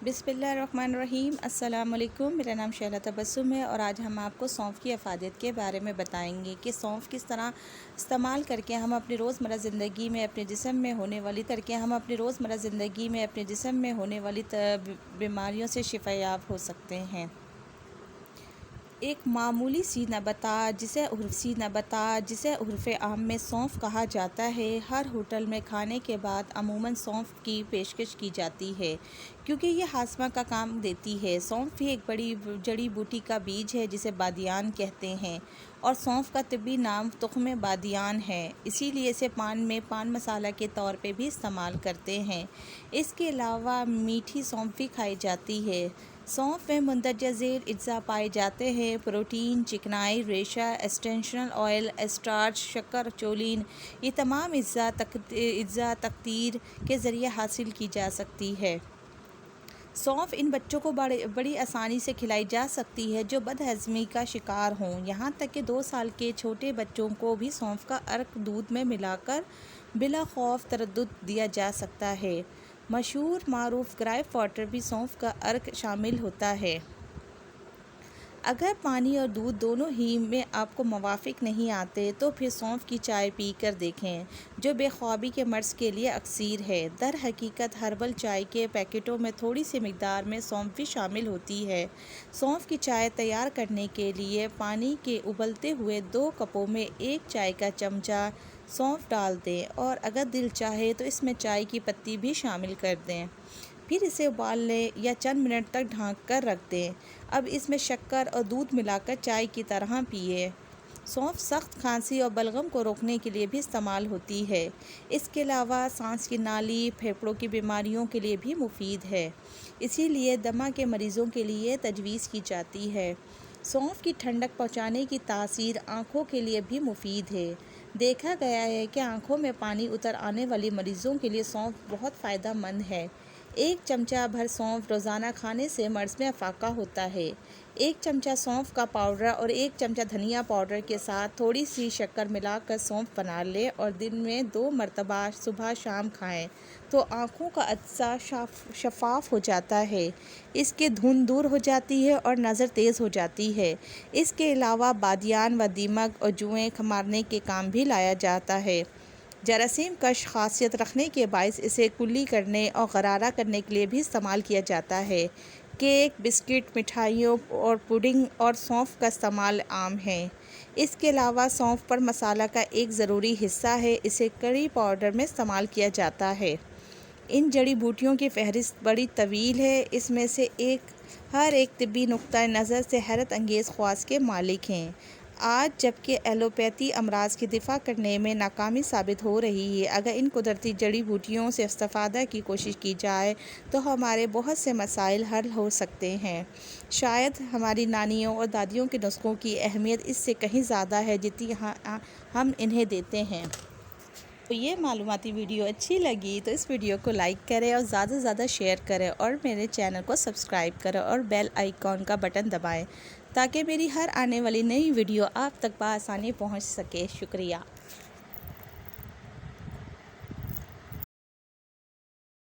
बिस्मिल्लाहिर्रहमानिर्रहीम। अस्सलाम वालेकुम। मेरा नाम शहला तबस्सुम है और आज हम आपको सौंफ की अफादियत के बारे में बताएंगे कि सौंफ किस तरह इस्तेमाल करके हम अपनी रोज़मर्रा ज़िंदगी में अपने जिस्म में होने वाली बीमारियों से शिफायाब हो सकते हैं। एक मामूली सी नबातात जिसे उर्फ़े आम में सौंफ कहा जाता है, हर होटल में खाने के बाद अमूमन सौंफ की पेशकश की जाती है क्योंकि ये हाज़मा का काम देती है। सौंफ भी एक बड़ी जड़ी बूटी का बीज है जिसे बादियान कहते हैं और सौंफ का तिब्बी नाम तुख्म बादियान है, इसीलिए इसे पान मसाला के तौर पे भी इस्तेमाल करते हैं। इसके अलावा मीठी सौंफ भी खाई जाती है। सौंफ में मंदरजा ज़ेल अज्जा पाए जाते हैं: प्रोटीन, चिकनाई, रेशा, एसेंशियल ऑयल, स्टार्च, शक्कर, चोलिन। ये तमाम अज्जा तकदीर के ज़रिए हासिल की जा सकती है। सौंफ इन बच्चों को बड़ी आसानी से खिलाई जा सकती है जो बदहज़मी का शिकार हों। यहाँ तक कि 2 साल के छोटे बच्चों को भी सौंफ का अर्क दूध में मिलाकर बिला खौफ तरद्दुद दिया जा सकता है। मशहूर मारूफ ग्रेप वाटर भी सौंफ का अर्क शामिल होता है। अगर पानी और दूध दोनों ही में आपको मुवाफ़िक नहीं आते तो फिर सौंफ की चाय पी कर देखें, जो बेख्वाबी के मर्ज़ के लिए अक्सीर है। दर हकीकत हर्बल चाय के पैकेटों में थोड़ी सी मिकदार में सौंफ भी शामिल होती है। सौंफ की चाय तैयार करने के लिए पानी के उबलते हुए 2 कपों में 1 चाय का चमचा सौंफ डाल दें और अगर दिल चाहे तो इसमें चाय की पत्ती भी शामिल कर दें। फिर इसे उबाल लें या चंद मिनट तक ढक कर रख दें। अब इसमें शक्कर और दूध मिलाकर चाय की तरह पिए। सौंफ सख्त खांसी और बलगम को रोकने के लिए भी इस्तेमाल होती है। इसके अलावा सांस की नाली, फेफड़ों की बीमारियों के लिए भी मुफीद है, इसीलिए दमा के मरीज़ों के लिए तजवीज़ की जाती है। सौंफ की ठंडक पहुंचाने की तासीर आँखों के लिए भी मुफीद है। देखा गया है कि आँखों में पानी उतर आने वाली मरीज़ों के लिए सौंफ बहुत फ़ायदेमंद है। 1 चमचा भर सौंफ रोज़ाना खाने से मर्ज़ में अफाका होता है। 1 चमचा सौंफ का पाउडर और 1 चमचा धनिया पाउडर के साथ थोड़ी सी शक्कर मिलाकर सौंफ बना लें और दिन में 2 मरतबा सुबह शाम खाएं तो आँखों का अज्जा शफाफ हो जाता है, इसके धुंध दूर हो जाती है और नज़र तेज़ हो जाती है। इसके अलावा बादियान व दीमक और जुएँ मारने के काम भी लाया जाता है। जरासीम कश खासियत रखने के बायस इसे कुल्ली करने और गरारा करने के लिए भी इस्तेमाल किया जाता है। केक, बिस्किट, मिठाइयों और पुडिंग और सौंफ का इस्तेमाल आम है। इसके अलावा सौंफ पर मसाला का एक ज़रूरी हिस्सा है, इसे करी पाउडर में इस्तेमाल किया जाता है। इन जड़ी बूटियों की फहरिस्त बड़ी तवील है, इसमें से हर एक तिब्बी नुक्ता नज़र से हैरत अंगेज़ ख्वास के मालिक हैं। आज जबकि एलोपैथी अमराज की दिफा करने में नाकामी साबित हो रही है, अगर इन कुदरती जड़ी बूटियों से इस्तिफ़ादा की कोशिश की जाए तो हमारे बहुत से मसाइल हल हो सकते हैं। शायद हमारी नानियों और दादियों के नुस्ख़ों की अहमियत इससे कहीं ज़्यादा है जितनी हम इन्हें देते हैं। तो ये मालूमाती वीडियो अच्छी लगी तो इस वीडियो को लाइक करें और ज़्यादा से ज़्यादा शेयर करें और मेरे चैनल को सब्सक्राइब करें और बेल आइकॉन का बटन दबाएं ताकि मेरी हर आने वाली नई वीडियो आप तक बआसानी पहुंच सके। शुक्रिया।